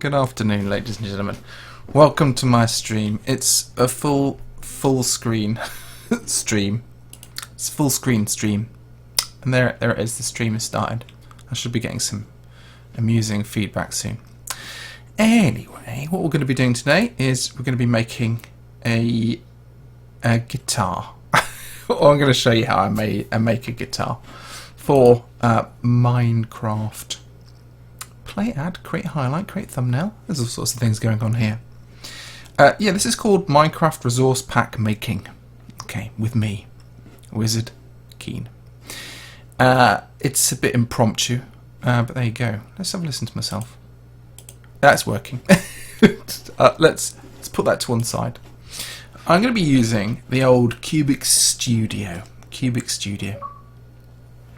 Good afternoon, ladies and gentlemen. Welcome to my stream. It's a full screen stream. It's a full screen stream. And there it is, the stream has started. I should be getting some amusing feedback soon. Anyway, what we're going to be doing today is we're going to be making a guitar. Or I'm going to show you how I make a guitar for Minecraft. Play ad, create highlight, create thumbnail. There's all sorts of things going on here. Yeah, this is called Minecraft Resource Pack Making. Okay, with me, Wizard Keen. It's a bit impromptu, but there you go. Let's have a listen to myself. That's working. Let's put that to one side. I'm going to be using the old Cubic Studio.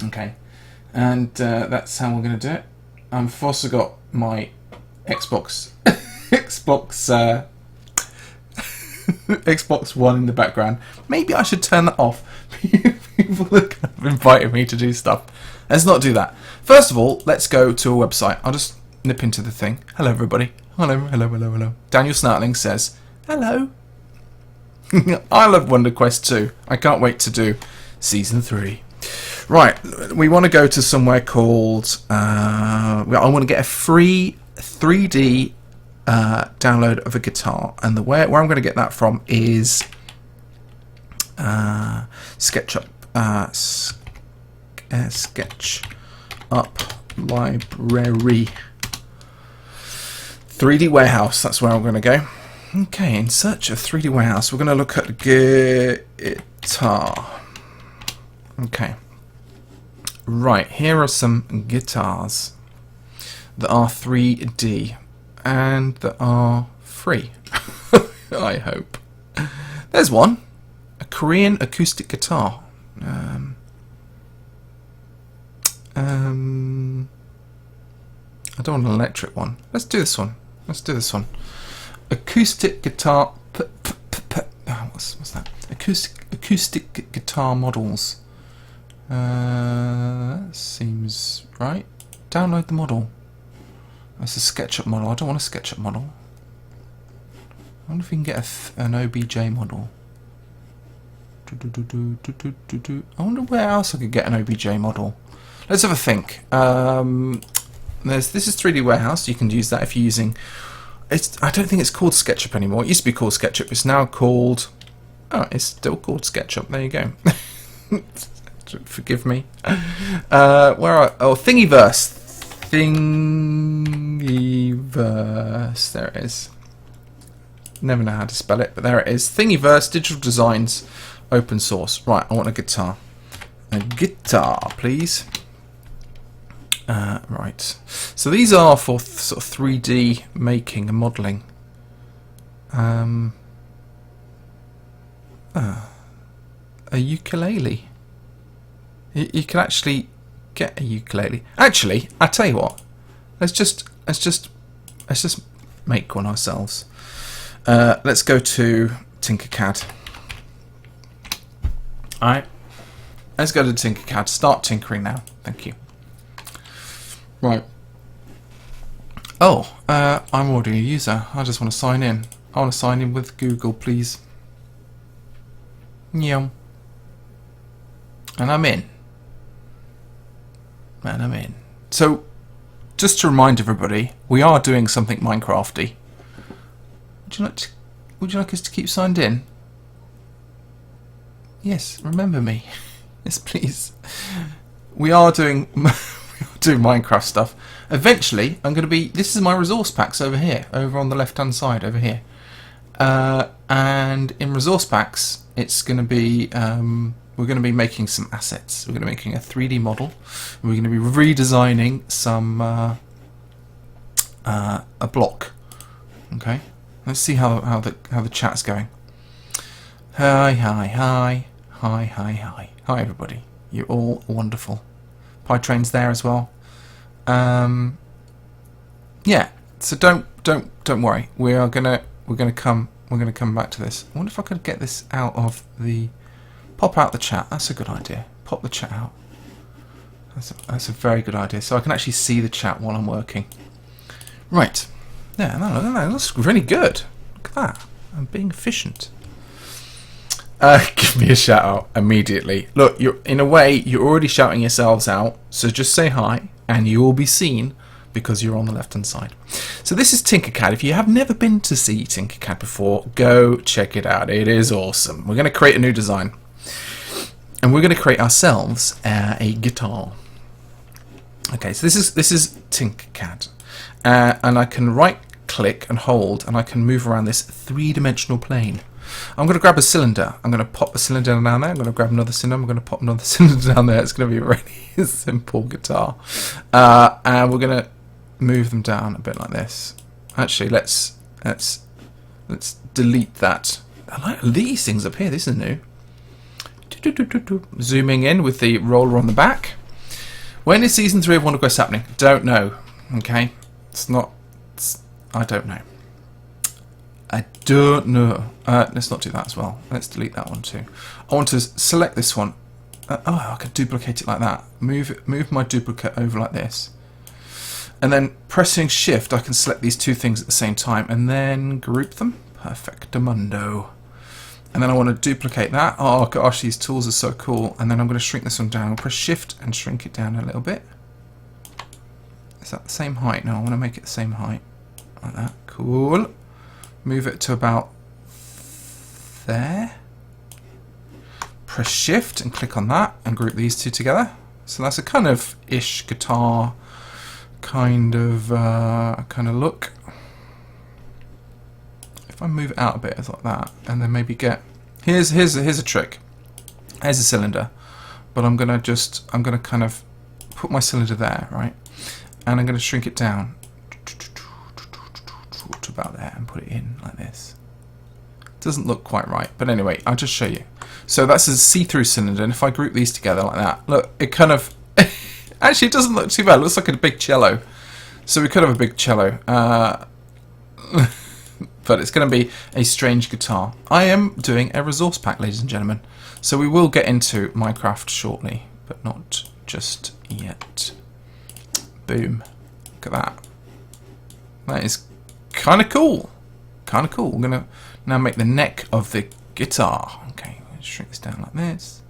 Okay, and that's how we're going to do it. I've also got my Xbox Xbox One in the background. Maybe I should turn that off. People are kind of inviting me to do stuff. Let's not do that. First of all, let's go to a website. I'll just nip into the thing. Hello, everybody. Hello. Daniel Snartling says, hello. I love Wonder Quest 2. I can't wait to do Season 3. Right, we want to go to somewhere called... I want to get a free 3D download of a guitar. And where I'm going to get that from is SketchUp. SketchUp Library. 3D Warehouse, that's where I'm going to go. Okay, in search of 3D Warehouse, we're going to look at guitar. Okay. Right, here are some guitars that are 3D and that are free. I hope. There's one. A Korean acoustic guitar. I don't want an electric one. Let's do this one. Acoustic guitar. What's that? Acoustic guitar models. That seems right. Download the model. That's a SketchUp model. I don't want a SketchUp model. I wonder if we can get an OBJ model. I wonder where else I could get an OBJ model. Let's have a think. This is 3D Warehouse. You can use that if you're using... I don't think it's called SketchUp anymore. It used to be called SketchUp. It's now called... Oh, it's still called SketchUp. There you go. Forgive me. Thingiverse. Thingiverse. There it is. Never know how to spell it, but there it is. Thingiverse, digital designs, open source. Right, I want a guitar. A guitar, please. Right. So these are for sort of 3D making and modelling. A ukulele. You can actually get a ukulele. Actually, I tell you what. Let's just make one ourselves. Let's go to Tinkercad. All right. Let's go to Tinkercad. Start tinkering now. Thank you. Right. Oh, I'm already a user. I just want to sign in. I want to sign in with Google, please. Yeah. And I'm in. So, just to remind everybody, we are doing something Minecrafty. Would you like us to keep signed in? Yes, remember me. Yes, please. We are doing Minecraft stuff. Eventually, I'm going to be... This is my resource packs over here, over on the left-hand side, over here. And in resource packs, it's going to be... we're going to be making some assets. We're going to be making a 3D model. We're going to be redesigning some... a block. Okay. Let's see how the chat's going. Hi everybody. You're all wonderful. PyTrain's there as well. Yeah. So don't worry. We're gonna come back to this. I wonder if I could get this out of the... Pop out the chat. That's a good idea. Pop the chat out. That's a very good idea. So I can actually see the chat while I'm working. Right. Yeah, no, that looks really good. Look at that. I'm being efficient. Give me a shout out immediately. Look, you're in a way you're already shouting yourselves out, so just say hi and you will be seen because you're on the left hand side. So this is Tinkercad. If you have never been to see Tinkercad before, go check it out. It is awesome. We're going to create a new design and we're going to create ourselves a guitar. Okay, so this is Tinkercad, and I can right click and hold and I can move around this three-dimensional plane. I'm going to grab a cylinder. I'm going to pop a cylinder down there. I'm going to grab another cylinder. I'm going to pop another cylinder down there. It's going to be a really simple guitar. And we're going to move them down a bit like this. Actually, let's delete that. I like these things up here. This is new. Zooming in with the roller on the back. When is season 3 of Wonder Quest happening? Don't know. Okay, I don't know. I don't know. Let's not do that as well. Let's delete that one too. I want to select this one. Oh, I could duplicate it like that. Move my duplicate over like this. And then pressing shift, I can select these two things at the same time and then group them. Perfectamundo. And then I want to duplicate that. Oh gosh, these tools are so cool. And then I'm going to shrink this one down. I'll press shift and shrink it down a little bit. Is that the same height? No, I want to make it the same height. Like that. Cool. Move it to about there. Press shift and click on that and group these two together. So that's a kind of ish guitar kind of look. If I move it out a bit like that and then maybe get here's a trick. Here's a cylinder, but I'm gonna kind of put my cylinder there, right? And I'm gonna shrink it down to about there and put it in like this. Doesn't look quite right, but anyway, I'll just show you. So that's a see-through cylinder, and if I group these together like that, look, it kind of actually it doesn't look too bad. It looks like a big cello. So we could have a big cello, but it's going to be a strange guitar. I am doing a resource pack, ladies and gentlemen, so we will get into Minecraft shortly, but not just yet. Boom! Look at that. That is kind of cool. Kind of cool. We're going to now make the neck of the guitar. Okay, shrink this down like this.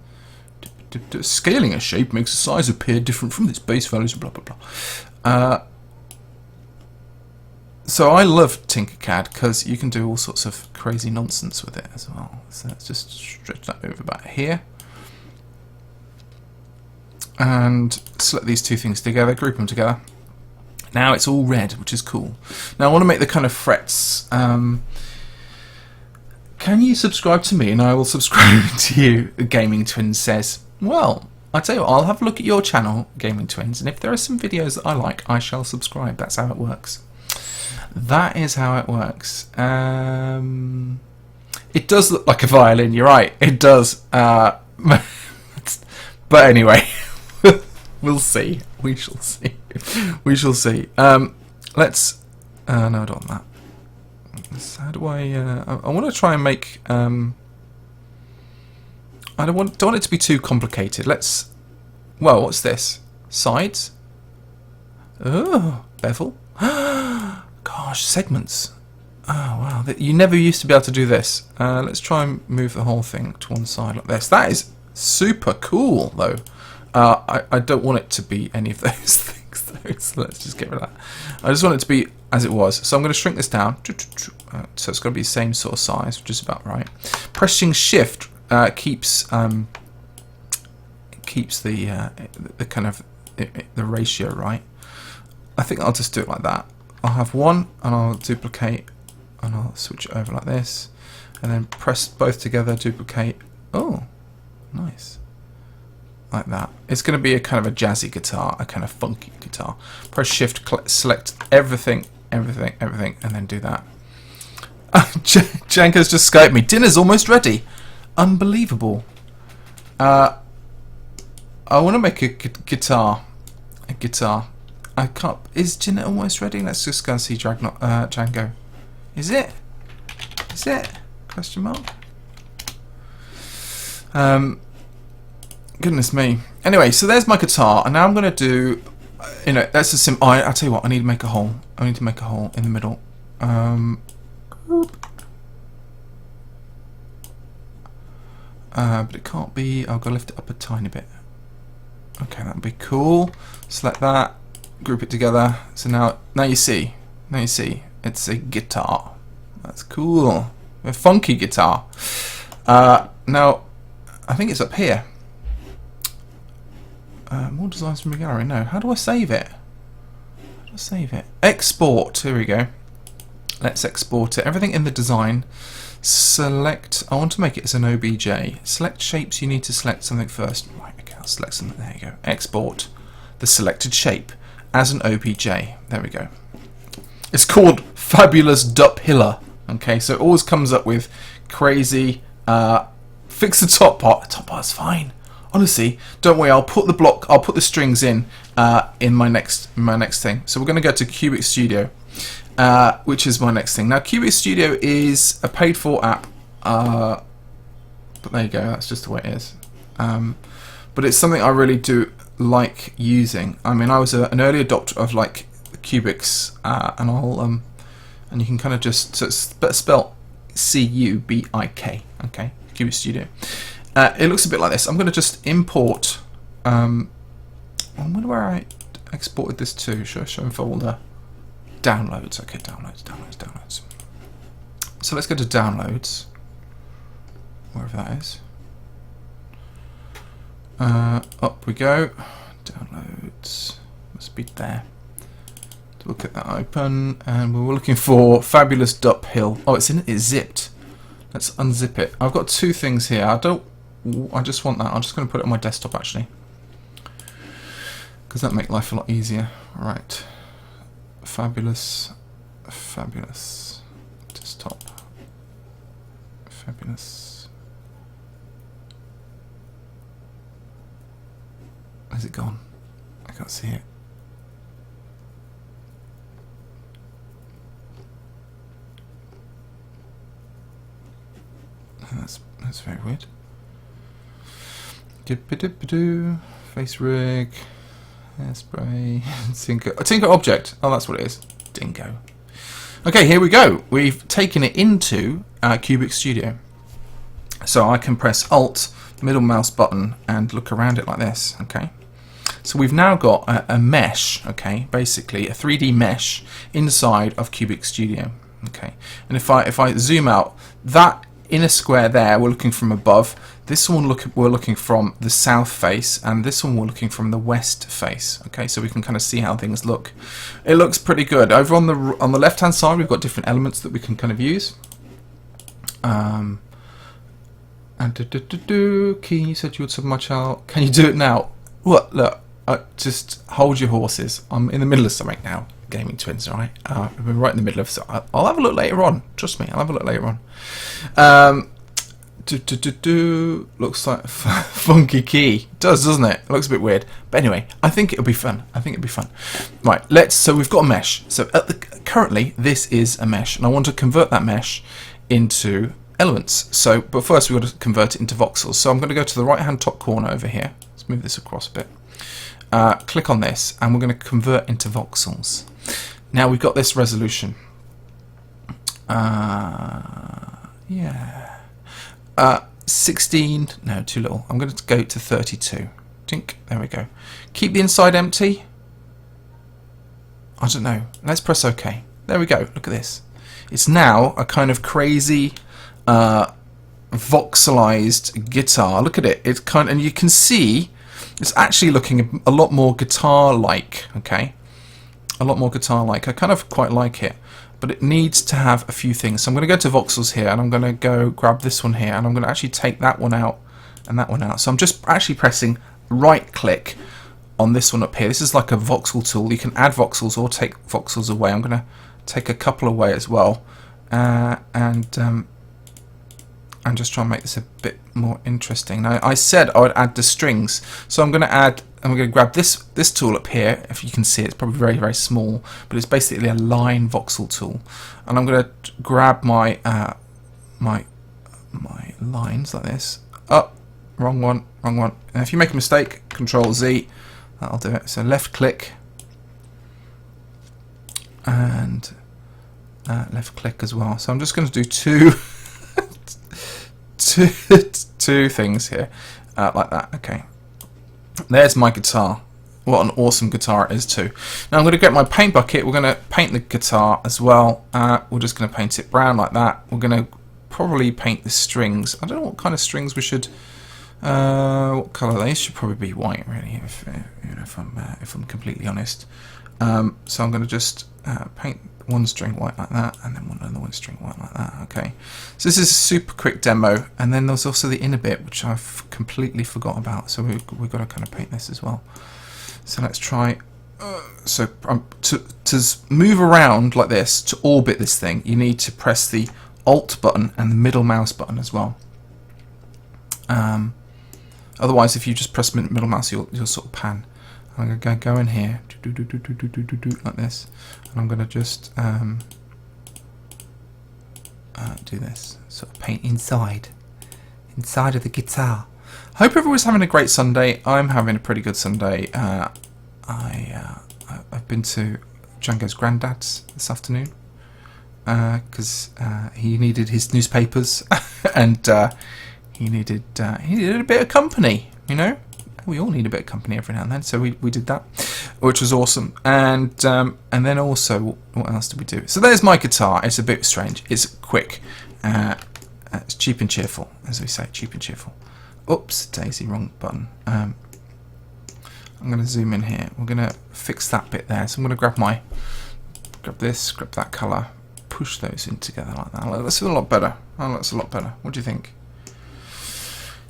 Scaling a shape makes the size appear different from its base values, blah blah blah. So I love Tinkercad because you can do all sorts of crazy nonsense with it as well. So let's just stretch that over about here. And select these two things together, group them together. Now it's all red, which is cool. Now I want to make the kind of frets. Can you subscribe to me and I will subscribe to you, Gaming Twins says. Well, I tell you what, I'll have a look at your channel, Gaming Twins, and if there are some videos that I like, I shall subscribe. That's how it works. That is how it works. It does look like a violin, you're right, it does. But anyway, we'll see. We shall see. We shall see. Let's... no, I don't want that. How do I want to try and make... I don't want it to be too complicated. Let's... Well, what's this? Sides? Oh, bevel. Gosh, segments. Oh, wow. You never used to be able to do this. Let's try and move the whole thing to one side like this. That is super cool, though. I don't want it to be any of those things, though. So let's just get rid of that. I just want it to be as it was. So I'm going to shrink this down. So it's got to be the same sort of size, which is about right. Pressing shift keeps the kind of the ratio right. I think I'll just do it like that. I'll have one and I'll duplicate and I'll switch it over like this and then press both together, duplicate. Oh, nice. Like that. It's going to be a kind of a jazzy guitar, a kind of funky guitar. Press shift, select everything, and then do that. Janko's just Skyped me. Dinner's almost ready. Unbelievable. I want to make a guitar. A guitar. I can't. Is dinner almost ready? Let's just go and see Django. Is it? Is it? Question mark. Goodness me. Anyway, so there's my guitar, and now I'm going to do. That's a sim. I tell you what. I need to make a hole. I need to make a hole in the middle. But it can't be. I've got to lift it up a tiny bit. Okay, that would be cool. Select that, group it together. So now you see, it's a guitar. That's cool. A funky guitar. Now, I think it's up here. More designs from the gallery. No, how do I save it? Export. Here we go. Let's export it. Everything in the design. Select. I want to make it as an OBJ. Select shapes. You need to select something first. Right. Okay. I'll select something. There you go. Export the selected shape as an OBJ. There we go. It's called Fabulous Dup-Hiller. Okay. So it always comes up with crazy. Fix the top part. The top part's fine. Honestly, don't worry. I'll put the strings in my next thing. So we're going to go to Cubic Studio, which is my next thing. Now, Cubic Studio is a paid-for app, but there you go. That's just the way it is. But it's something I really do like using. I mean, I was an early adopter of like Cubics, and you can kind of just spell C-U-B-I-K. Okay, Cubic Studio. It looks a bit like this. I'm going to just import. I wonder where I exported this to. Show folder. Downloads. Okay, downloads. So let's go to downloads. Wherever that is. Up we go. Downloads. Must be there. We'll get that open, and we were looking for Fabulous Dup-Hiller. Oh, it's zipped. Let's unzip it. I've got two things here. I just want that. I'm just going to put it on my desktop actually, because that make life a lot easier. Right, fabulous desktop, fabulous. Where's it gone? I can't see it. That's very weird. Face rig, hairspray, Tinker object. Oh, that's what it is. Dingo. Okay, here we go. We've taken it into Cubic Studio. So I can press Alt, middle mouse button, and look around it like this. Okay. So we've now got a mesh. Okay, basically a 3D mesh inside of Cubic Studio. Okay, and if I zoom out, that inner square there, we're looking from above. This one we're looking from the south face, and this one we're looking from the west face. Okay, so we can kind of see how things look. It looks pretty good. Over on the left hand side, we've got different elements that we can kind of use. And Key, you said you would sub my child. Can you do it now? What? Look, just hold your horses. I'm in the middle of something now. Gaming Twins, alright? We're right in the middle of it. I'll have a look later on. Trust me, I'll have a look later on. Looks like a funky key. It does, doesn't it? It looks a bit weird. But anyway, I think it'll be fun. Right, so we've got a mesh. So currently, this is a mesh. And I want to convert that mesh into elements. So, but first we've got to convert it into voxels. So I'm going to go to the right-hand top corner over here. Let's move this across a bit. Click on this, and we're going to convert into voxels. Now we've got this resolution. Yeah. 16. No, too little. I'm going to go to 32. Tink. There we go. Keep the inside empty. I don't know. Let's press OK. There we go. Look at this. It's now a kind of crazy voxelized guitar. Look at it. It's kind, and you can see it's actually looking a lot more guitar-like. Okay, a lot more guitar-like. I kind of quite like it, but it needs to have a few things. So I'm going to go to voxels here, and I'm going to go grab this one here, and I'm going to actually take that one out and that one out. So I'm just actually pressing right-click on this one up here. This is like a voxel tool. You can add voxels or take voxels away. I'm going to take a couple away as well, and just try and make this a bit more interesting. Now I said I would add the strings, so I'm going to grab this tool up here. If you can see, it's probably very, very small, but it's basically a line voxel tool, and I'm going to grab my my lines like this. Oh, wrong one. And if you make a mistake, Control Z, that'll do it. So left click and left click as well. So I'm just going to do two two things here, like that. Okay, there's my guitar. What an awesome guitar it is too. Now I'm going to get my paint bucket. We're going to paint the guitar as well. We're just going to paint it brown like that. We're going to probably paint the strings. I don't know what kind of strings we should. What colour they should probably be white, really. If I'm completely honest. So I'm going to just paint one string white like that, and then another one string white like that. Okay. So this is a super quick demo, and then there's also the inner bit, which I've completely forgot about. So we've got to kind of paint this as well. So let's try. To move around like this, to orbit this thing, you need to press the Alt button and the middle mouse button as well. Otherwise, if you just press middle mouse, you'll sort of pan. I'm going to go in here, like this, and I'm going to just do this, sort of paint inside of the guitar. I hope everyone's having a great Sunday. I'm having a pretty good Sunday. I've been to Django's granddad's this afternoon because he needed his newspapers and he needed a bit of company. You know, we all need a bit of company every now and then. So we did that, which was awesome. And then also, what else did we do? So there's my guitar. It's a bit strange. It's quick. It's cheap and cheerful, as we say, cheap and cheerful. Oops, Daisy, wrong button. I'm going to zoom in here. We're going to fix that bit there. So I'm going to grab this, grab that colour, push those in together like that. That's a lot better. Oh, that's a lot better. What do you think?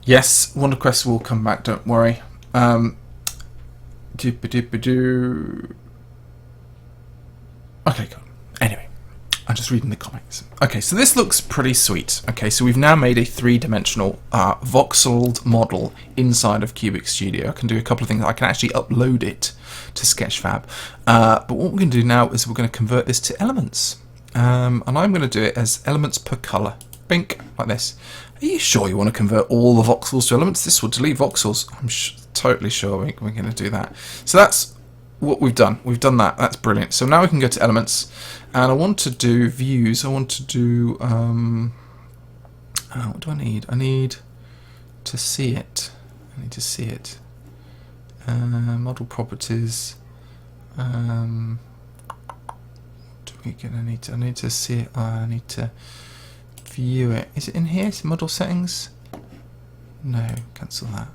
Yes, Wonder Quest will come back. Don't worry. Okay, cool. Anyway. I'm just reading the comics. Okay, so this looks pretty sweet. Okay, so we've now made a three-dimensional voxeled model inside of Cubic Studio. I can do a couple of things. I can actually upload it to Sketchfab. But what we're going to do now is we're going to convert this to elements. And I'm going to do it as elements per color. Bink, like this. Are you sure you want to convert all the voxels to elements? This will delete voxels. I'm totally sure we're going to do that. So that's what we've done. We've done that. That's brilliant. So now we can go to elements, and I want to do views. I want to do what do I need? I need to see it. I need to see it. Model properties. What do we get? I need to see it. I need to view it. Is it in here? Is it model settings? No. Cancel that.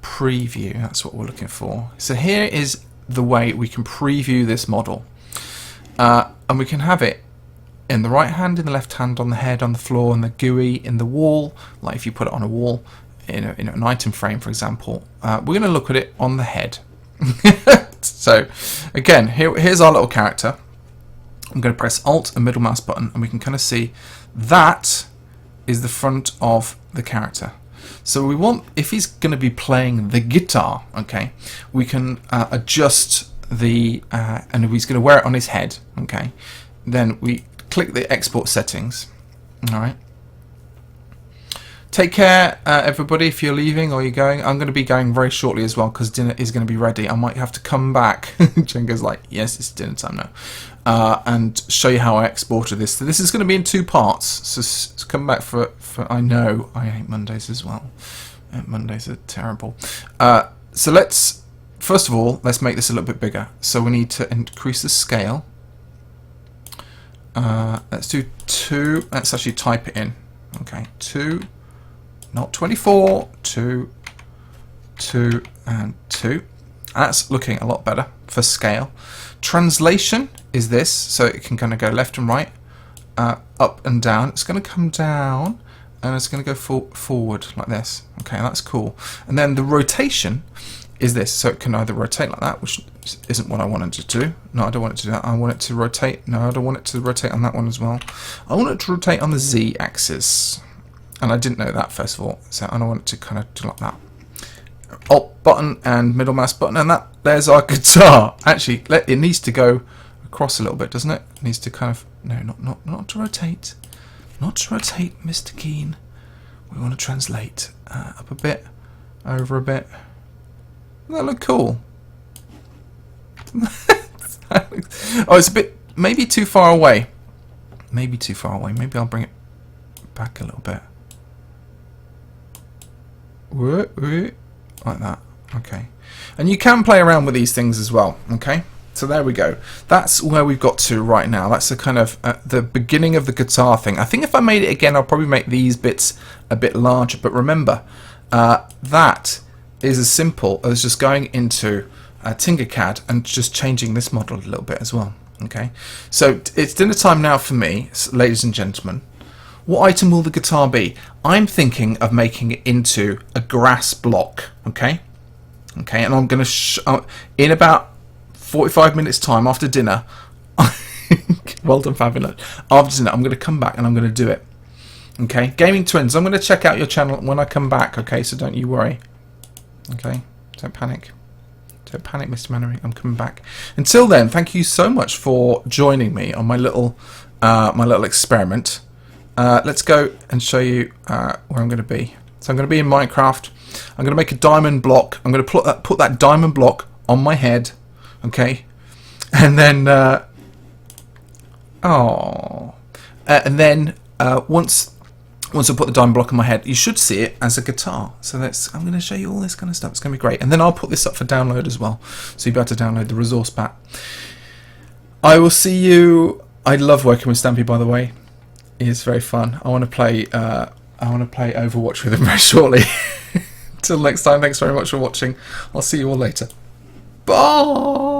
Preview, that's what we're looking for. So here is the way we can preview this model, and we can have it in the right hand, in the left hand, on the head, on the floor, in the GUI, in the wall, like if you put it on a wall in an item frame, for example. We're going to look at it on the head. So again, here's our little character. I'm going to press Alt and middle mouse button, and we can kind of see that is the front of the character. So we want, if he's going to be playing the guitar, okay, we can adjust the, and if he's going to wear it on his head, okay, then we click the export settings. All right. Take care, everybody, if you're leaving or you're going. I'm going to be going very shortly as well because dinner is going to be ready. I might have to come back. Jenga's like, yes, it's dinner time now. And show you how I exported this. So this is going to be in two parts. So come back for I know I hate Mondays as well. Mondays are terrible. So first of all, let's make this a little bit bigger. So we need to increase the scale. Let's do 2. Let's actually type it in. Okay, 2. Not 24, 2, 2, and 2. That's looking a lot better for scale. Translation is this, so it can kind of go left and right, up and down. It's going to come down, and it's going to go forward like this. Okay, that's cool. And then the rotation is this, so it can either rotate like that, which isn't what I wanted to do. No, I don't want it to do that. I want it to rotate. No, I don't want it to rotate on that one as well. I want it to rotate on the Z-axis. And I didn't know that, first of all, so I don't want it to kind of do like that. Alt button and middle mouse button, and there's our guitar. Actually, it needs to go across a little bit, doesn't it? It needs to kind of, no, not to rotate. Not to rotate, Mr. Keen. We want to translate up a bit, over a bit. Doesn't that look cool? Oh, it's a bit maybe too far away. Maybe too far away. Maybe I'll bring it back a little bit. Like that. Okay. And you can play around with these things as well. Okay. So there we go. That's where we've got to right now. That's the kind of the beginning of the guitar thing. I think if I made it again, I'll probably make these bits a bit larger. But remember, that is as simple as just going into Tinkercad and just changing this model a little bit as well. Okay. So it's dinner time now for me, ladies and gentlemen. What item will the guitar be? I'm thinking of making it into a grass block. Okay. Okay. And I'm going to in about 45 minutes time after dinner. Well done, Fabulous. After dinner, I'm going to come back and I'm going to do it. Okay, Gaming Twins, I'm going to check out your channel when I come back. Okay, so don't you worry. Okay, don't panic. Don't panic, Mr. Mannering. I'm coming back. Until then, thank you so much for joining me on my little experiment. Let's go and show you where I'm going to be. So I'm going to be in Minecraft. I'm going to make a diamond block. I'm going to put that diamond block on my head. Okay, and then once I put the diamond block on my head, you should see it as a guitar. So I'm going to show you all this kind of stuff. It's going to be great, and then I'll put this up for download as well, so you'll be able to download the resource pack. I will see you. I love working with Stampy, by the way. It's very fun. I want to play Overwatch with him very shortly. Till next time, thanks very much for watching. I'll see you all later. Bye.